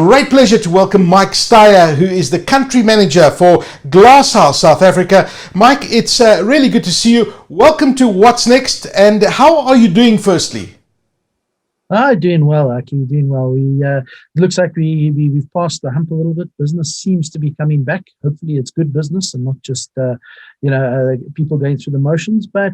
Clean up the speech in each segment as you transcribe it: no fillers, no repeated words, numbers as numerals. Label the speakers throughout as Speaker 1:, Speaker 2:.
Speaker 1: great pleasure to welcome Mike Styer, who is the country manager for GlassHouse South Africa. Mike, it's really good to see you. Welcome to What's Next, and how are you doing firstly?
Speaker 2: Doing well, Aki, doing well. It looks like we've passed the hump a little bit. Business seems to be coming back. Hopefully it's good business and not just, people going through the motions, but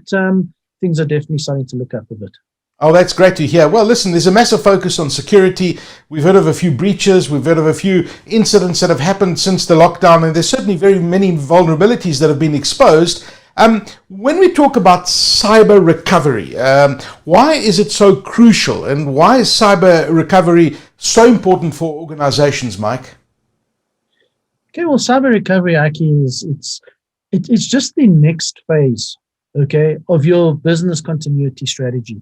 Speaker 2: things are definitely starting to look up a bit.
Speaker 1: Oh, that's great to hear. Well, listen, there's a massive focus on security. We've heard of a few breaches. We've heard of a few incidents that have happened since the lockdown, and there's certainly very many vulnerabilities that have been exposed. When we talk about cyber recovery, why is it so crucial, and why is cyber recovery so important for organizations, Mike?
Speaker 2: Okay, well, cyber recovery, Aki, it's just the next phase, okay, of your business continuity strategy.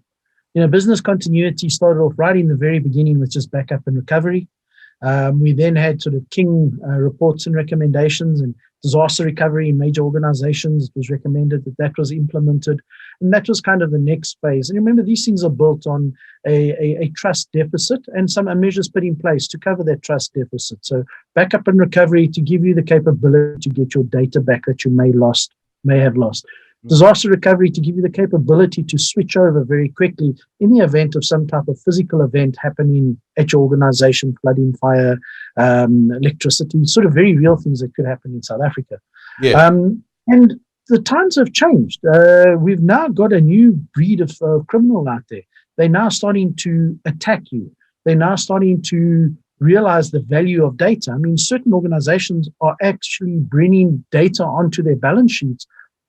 Speaker 2: Business continuity started off right in the very beginning with just backup and recovery. We then had sort of King reports and recommendations, and disaster recovery in major organizations. It was recommended that was implemented, and that was kind of the next phase. And remember, these things are built on a trust deficit and some measures put in place to cover that trust deficit. So backup and recovery to give you the capability to get your data back that you may have lost. Disaster recovery to give you the capability to switch over very quickly in the event of some type of physical event happening at your organization, flooding, fire, electricity, sort of very real things that could happen in South Africa.
Speaker 1: Yeah.
Speaker 2: And the times have changed. We've now got a new breed of criminal out there. They're now starting to attack you. They're now starting to realize the value of data. I mean, certain organizations are actually bringing data onto their balance sheets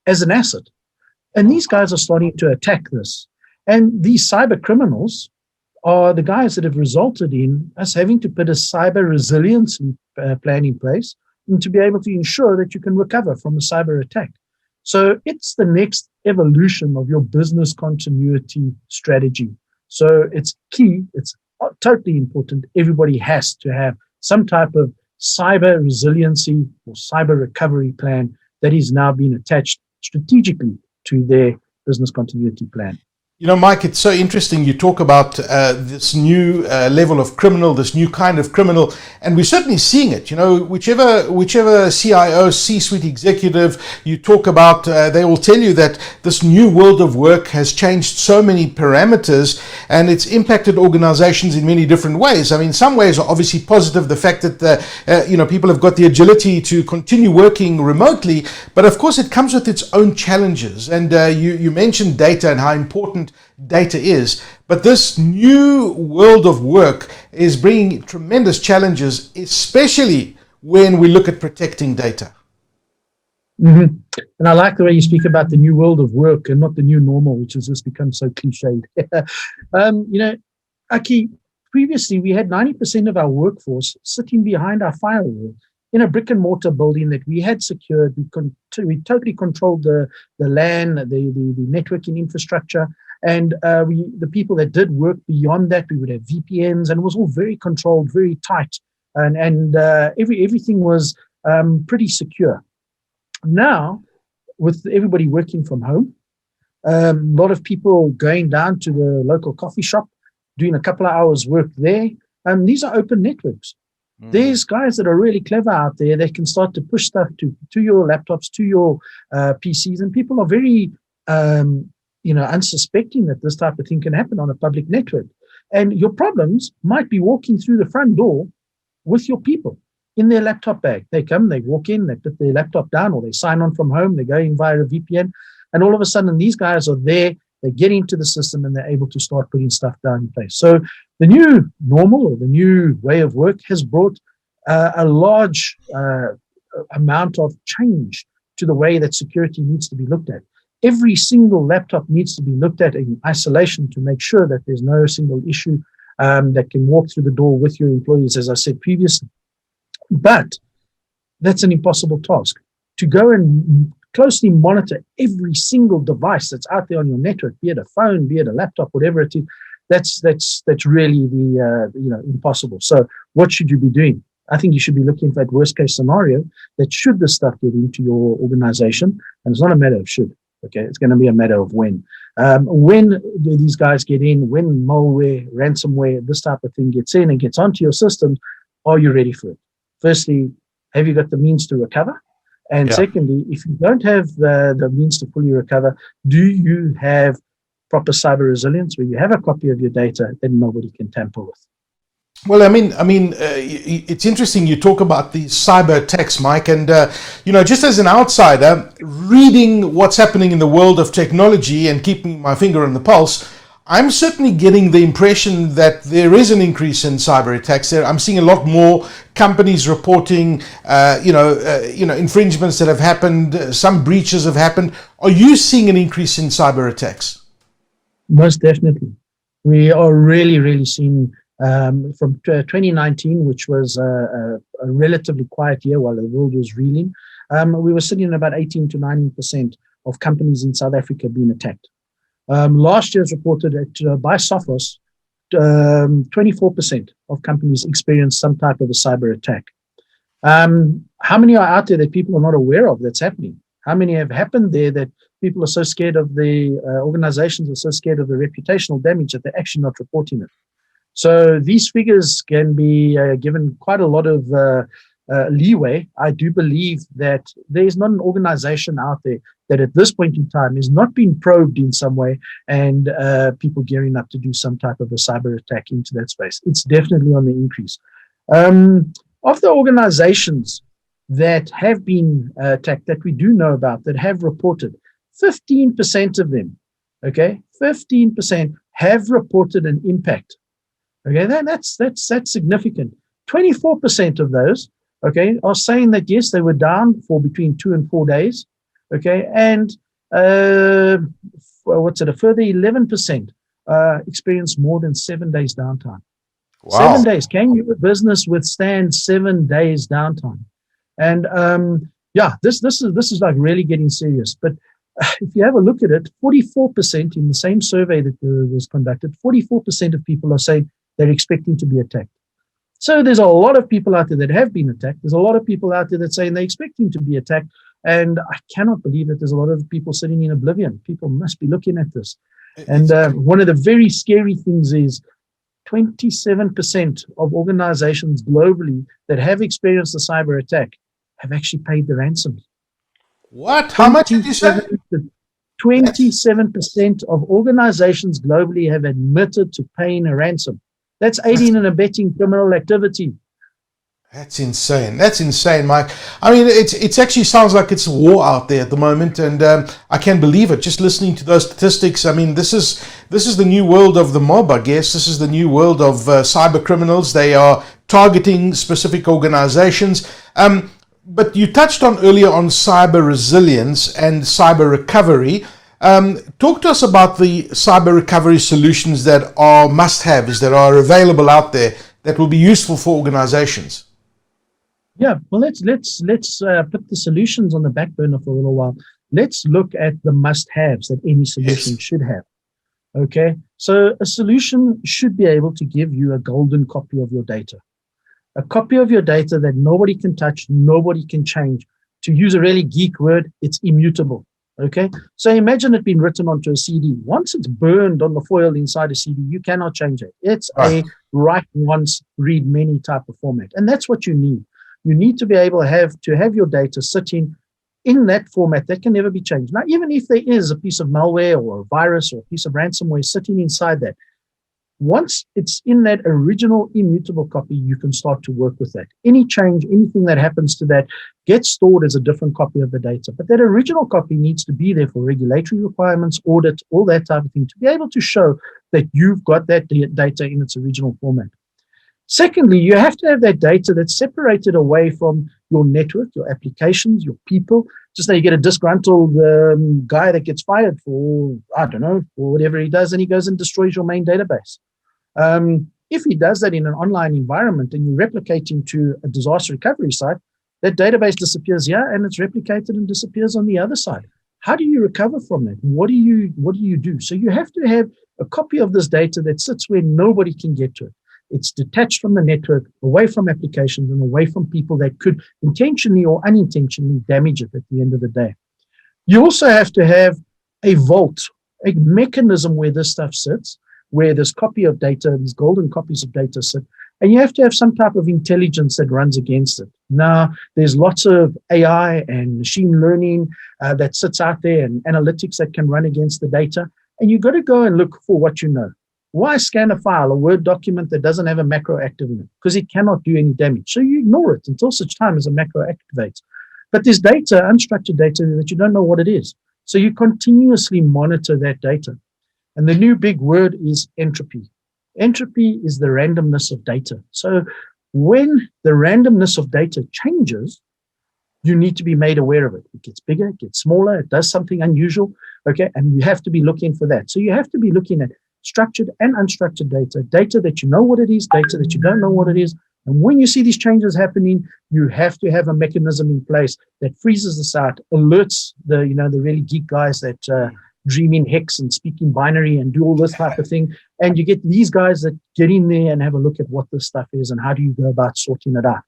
Speaker 2: as an asset. And these guys are starting to attack this. And these cyber criminals are the guys that have resulted in us having to put a cyber resiliency plan in place and to be able to ensure that you can recover from a cyber attack. So it's the next evolution of your business continuity strategy. So it's key, it's totally important. Everybody has to have some type of cyber resiliency or cyber recovery plan that is now being attached strategically to their business continuity plan.
Speaker 1: Mike, it's so interesting. You talk about this new level of criminal, this new kind of criminal, and we're certainly seeing it. Whichever CIO, C-suite executive you talk about, they will tell you that this new world of work has changed so many parameters, and it's impacted organizations in many different ways. I mean, some ways are obviously positive. The fact that people have got the agility to continue working remotely, but of course it comes with its own challenges. And you mentioned data and how important data is, but this new world of work is bringing tremendous challenges, especially when we look at protecting data.
Speaker 2: Mm-hmm. And I like the way you speak about the new world of work and not the new normal, which has just become so cliched. Aki, previously we had 90% of our workforce sitting behind our firewall in a brick and mortar building that we had secured. We totally controlled the LAN, the networking infrastructure. And the people that did work beyond that, we would have VPNs, and it was all very controlled, very tight, and everything was pretty secure. Now, with everybody working from home, a lot of people going down to the local coffee shop, doing a couple of hours work there. These are open networks. There's guys that are really clever out there that can start to push stuff to your laptops, to your PCs, and people are very unsuspecting that this type of thing can happen on a public network. And your problems might be walking through the front door with your people in their laptop bag. They come, they walk in, they put their laptop down, or they sign on from home, they go in via a VPN, and all of a sudden these guys are there, they get into the system, and they're able to start putting stuff down in place. So the new normal, or the new way of work, has brought a large amount of change to the way that security needs to be looked at. Every single laptop needs to be looked at in isolation to make sure that there's no single issue that can walk through the door with your employees, as I said previously. But that's an impossible task. To go and closely monitor every single device that's out there on your network, be it a phone, be it a laptop, whatever it is, that's really impossible. So what should you be doing? I think you should be looking for that worst case scenario, that should this stuff get into your organization, and it's not a matter of should. Okay, it's going to be a matter of when. When do these guys get in? When malware, ransomware, this type of thing gets in and gets onto your systems, are you ready for it? Firstly, have you got the means to recover? And
Speaker 1: Yeah.
Speaker 2: secondly, if you don't have the means to fully recover, do you have proper cyber resilience where you have a copy of your data that nobody can tamper with?
Speaker 1: Well, it's interesting you talk about these cyber attacks, Mike, and just as an outsider, reading what's happening in the world of technology and keeping my finger on the pulse, I'm certainly getting the impression that there is an increase in cyber attacks. I'm seeing a lot more companies reporting, infringements that have happened. Some breaches have happened. Are you seeing an increase in cyber attacks?
Speaker 2: Most definitely. We are really, really seeing from 2019, which was a relatively quiet year while the world was reeling, we were sitting at about 18 to 19% of companies in South Africa being attacked. Last year's reported by Sophos, 24% of companies experienced some type of a cyber attack. How many are out there that people are not aware of that's happening? How many have happened there that people are so scared of the organizations are so scared of the reputational damage that they're actually not reporting it? So these figures can be given quite a lot of leeway. I do believe that there is not an organization out there that at this point in time is not being probed in some way and people gearing up to do some type of a cyber attack into that space. It's definitely on the increase. Of the organizations that have been attacked that we do know about, that have reported, 15% of them, okay, 15% have reported an impact. Okay, that's significant. 24% of those, okay, are saying that yes, they were down for between 2 and 4 days, okay, and a further 11% experienced more than 7 days downtime. Wow. 7 days. Can your business withstand 7 days downtime? And this is like really getting serious. But if you have a look at it, 44% in the same survey that was conducted, 44% of people are saying they're expecting to be attacked. So there's a lot of people out there that have been attacked. There's a lot of people out there that saying they're expecting to be attacked. And I cannot believe that there's a lot of people sitting in oblivion. People must be looking at this. And one of the very scary things is 27% of organizations globally that have experienced a cyber attack have actually paid the ransoms.
Speaker 1: What? How much did you say?
Speaker 2: 27% of organizations globally have admitted to paying a ransom. That's aiding and abetting criminal activity.
Speaker 1: That's insane. That's insane, Mike. I mean, it actually sounds like it's a war out there at the moment, and I can't believe it. Just listening to those statistics, I mean, this is the new world of the mob, I guess. This is the new world of cyber criminals. They are targeting specific organizations. But you touched on earlier on cyber resilience and cyber recovery. Talk to us about the cyber recovery solutions that are must-haves, that are available out there, that will be useful for organizations.
Speaker 2: Yeah, well, let's put the solutions on the back burner for a little while. Let's look at the must-haves that any solution should have. Okay, so a solution should be able to give you a golden copy of your data. A copy of your data that nobody can touch, nobody can change. To use a really geek word, it's immutable. Okay, so imagine it being written onto a CD. Once it's burned on the foil inside a CD, you cannot change it. It's a write once, read many type of format. And that's what you need. You need to be able to have your data sitting in that format that can never be changed. Now, even if there is a piece of malware or a virus or a piece of ransomware sitting inside that, once it's in that original immutable copy, you can start to work with that. Any change, anything that happens to that gets stored as a different copy of the data. But that original copy needs to be there for regulatory requirements, audit, all that type of thing, to be able to show that you've got that data in its original format. Secondly, you have to have that data that's separated away from your network, your applications, your people. Just like you get a disgruntled guy that gets fired for, I don't know, for whatever he does, and he goes and destroys your main database. If he does that in an online environment and you replicate into a disaster recovery site, that database disappears here and it's replicated and disappears on the other side. How do you recover from that? What do you do? So you have to have a copy of this data that sits where nobody can get to it. It's detached from the network, away from applications and away from people that could intentionally or unintentionally damage it at the end of the day. You also have to have a vault, a mechanism where this stuff sits, where this copy of data, these golden copies of data sit, And you have to have some type of intelligence that runs against it. Now, there's lots of AI and machine learning that sits out there, and analytics that can run against the data. And you've got to go and look for what you know. Why scan a file, a Word document that doesn't have a macro active in it? Because it cannot do any damage. So you ignore it until such time as a macro activates. But there's data, unstructured data, that you don't know what it is. So you continuously monitor that data. And the new big word is entropy. Entropy is the randomness of data. So when the randomness of data changes, you need to be made aware of it. It gets bigger, it gets smaller, it does something unusual, okay? And you have to be looking for that. So you have to be looking at structured and unstructured data, data that you know what it is, data that you don't know what it is. And when you see these changes happening, you have to have a mechanism in place that freezes this out, alerts the really geek guys that dream in hex and speak in binary and do all this type of thing. And you get these guys that get in there and have a look at what this stuff is and how do you go about sorting it out.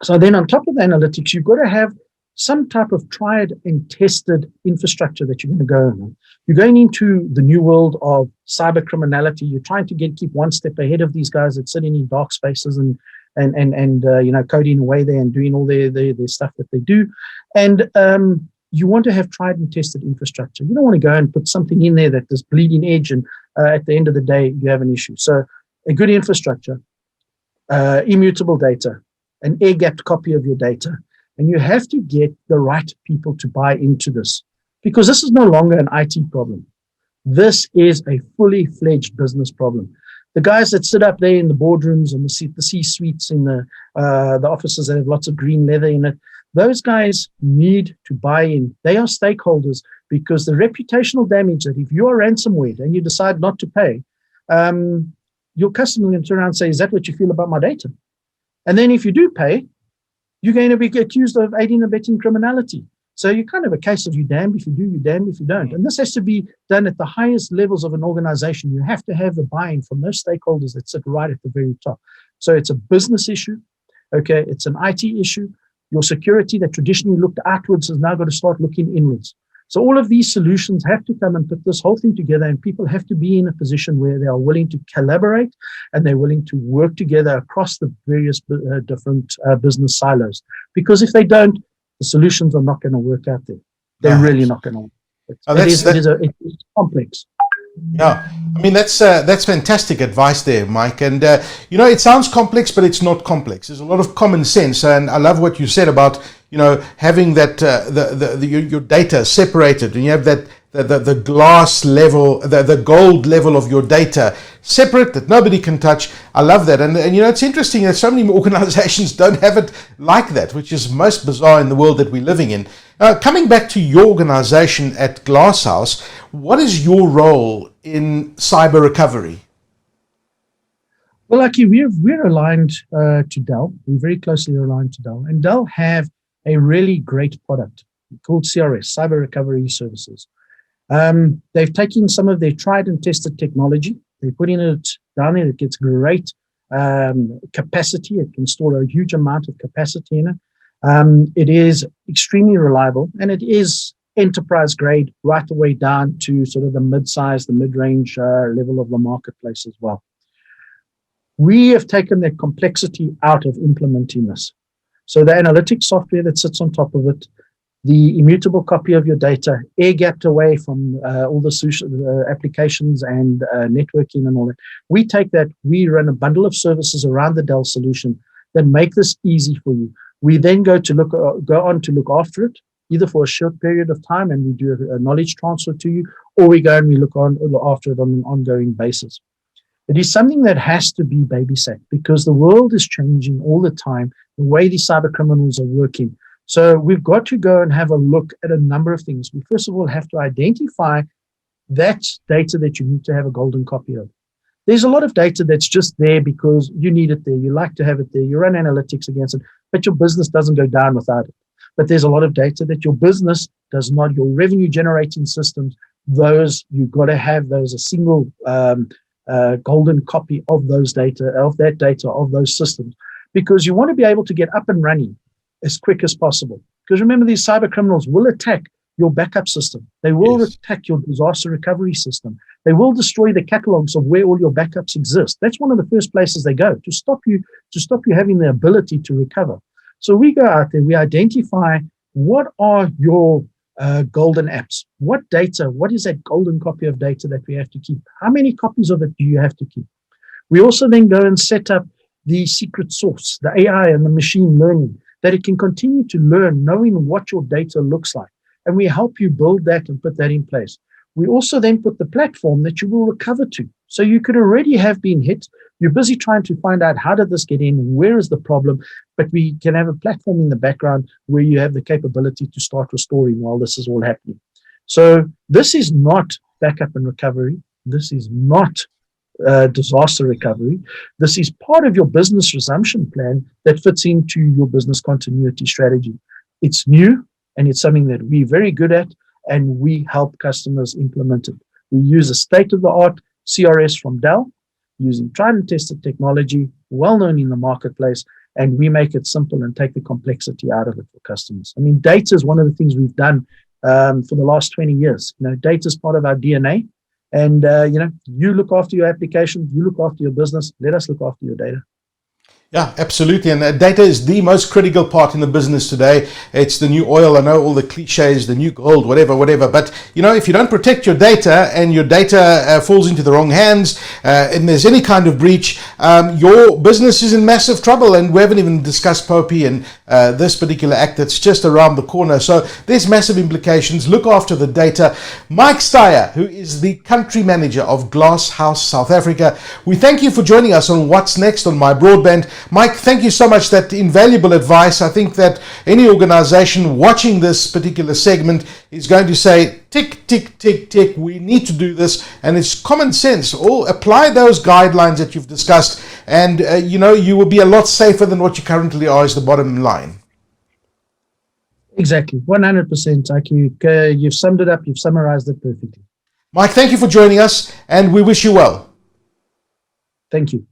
Speaker 2: So then on top of the analytics, you've got to have some type of tried and tested infrastructure that you're going to go in. You're going into the new world of cyber criminality. You're trying to keep one step ahead of these guys that sitting in dark spaces and coding away there and doing all their stuff that they do. And you want to have tried and tested infrastructure. You don't want to go and put something in there that is bleeding edge, and at the end of the day, you have an issue. So a good infrastructure, immutable data, an air-gapped copy of your data, and you have to get the right people to buy into this, because this is no longer an IT problem. This is a fully fledged business problem. The guys that sit up there in the boardrooms and the C-suites in the offices that have lots of green leather in it, those guys need to buy in. They are stakeholders, because the reputational damage that if you are ransomware and you decide not to pay, your customer is going to turn around and say, is that what you feel about my data? And then if you do pay, you're going to be accused of aiding and abetting criminality. So you're kind of a case of you damned if you do, you damned if you don't. And this has to be done at the highest levels of an organization. You have to have the buy-in from those stakeholders that sit right at the very top. So it's a business issue, okay? It's an IT issue. Your security that traditionally looked outwards has now got to start looking inwards. So all of these solutions have to come and put this whole thing together, and people have to be in a position where they are willing to collaborate and they're willing to work together across the various different business silos. Because if they don't, the solutions are not going to work out there. They're really not going to work. It's complex.
Speaker 1: Yeah, I mean, that's fantastic advice there, Mike. And it sounds complex, but it's not complex. There's a lot of common sense, and I love what you said about having that your data separated, and you have that the glass level, the gold level of your data separate that nobody can touch. I love that, and it's interesting that so many organizations don't have it like that, which is most bizarre in the world that we're living in. Coming back to your organization at GlassHouse, what is your role in cyber recovery?
Speaker 2: Well, Aki, we're aligned to Dell. We're very closely aligned to Dell, and Dell have a really great product called CRS, Cyber Recovery Services. They've taken some of their tried and tested technology. They're putting it down there. It gets great capacity. It can store a huge amount of capacity in it. It is extremely reliable, and it is enterprise grade right the way down to sort of the mid-size, the mid-range level of the marketplace as well. We have taken that complexity out of implementing this. So the analytics software that sits on top of it, the immutable copy of your data, air-gapped away from all the applications and networking and all that. We take that, we run a bundle of services around the Dell solution that make this easy for you. We then go on to look after it, either for a short period of time, and we do a knowledge transfer to you, or we go and we look after it on an ongoing basis. It is something that has to be babysat, because the world is changing all the time, the way these cyber criminals are working. So we've got to go and have a look at a number of things. We first of all have to identify that data that you need to have a golden copy of. There's a lot of data that's just there because you need it there. You like to have it there. You run analytics against it, but your business doesn't go down without it. But there's a lot of data that your business does not. Your revenue generating systems, those you've got to have those a single golden copy of those data, of those systems, because you want to be able to get up and running as quick as possible. Because remember, these cyber criminals will attack your backup system. They will attack your disaster recovery system. They will destroy the catalogs of where all your backups exist. That's one of the first places they go to stop you having the ability to recover. So we go out there, we identify what are your golden apps, what data, what is that golden copy of data that we have to keep? How many copies of it do you have to keep? We also then go and set up the secret source, the AI and the machine learning, that it can continue to learn, knowing what your data looks like. And we help you build that and put that in place. We also then put the platform that you will recover to. So you could already have been hit. You're busy trying to find out, how did this get in? Where is the problem? But we can have a platform in the background where you have the capability to start restoring while this is all happening. So this is not backup and recovery. This is not disaster recovery. This is part of your business resumption plan that fits into your business continuity strategy. It's new and it's something that we're very good at, and we help customers implement it. We use a state-of-the-art CRS from Dell, using tried and tested technology, well known in the marketplace, and we make it simple and take the complexity out of it for customers. I mean, data is one of the things we've done for the last 20 years. Data is part of our DNA. And, you look after your application, you look after your business, let us look after your data.
Speaker 1: Yeah, absolutely. And data is the most critical part in the business today. It's the new oil. I know all the cliches, the new gold, whatever. But, if you don't protect your data and your data falls into the wrong hands and there's any kind of breach, your business is in massive trouble. And we haven't even discussed POPI and this particular act that's just around the corner. So there's massive implications. Look after the data. Mike Styer, who is the country manager of GlassHouse South Africa, we thank you for joining us on What's Next on My Broadband. Mike, thank you so much. That invaluable advice. I think that any organization watching this particular segment is going to say, tick, tick, tick, tick, we need to do this. And it's common sense. Apply those guidelines that you've discussed, and you will be a lot safer than what you currently are, is the bottom line.
Speaker 2: Exactly. 100%. Aki, you've summed it up. You've summarized it perfectly.
Speaker 1: Mike, thank you for joining us, and we wish you well.
Speaker 2: Thank you.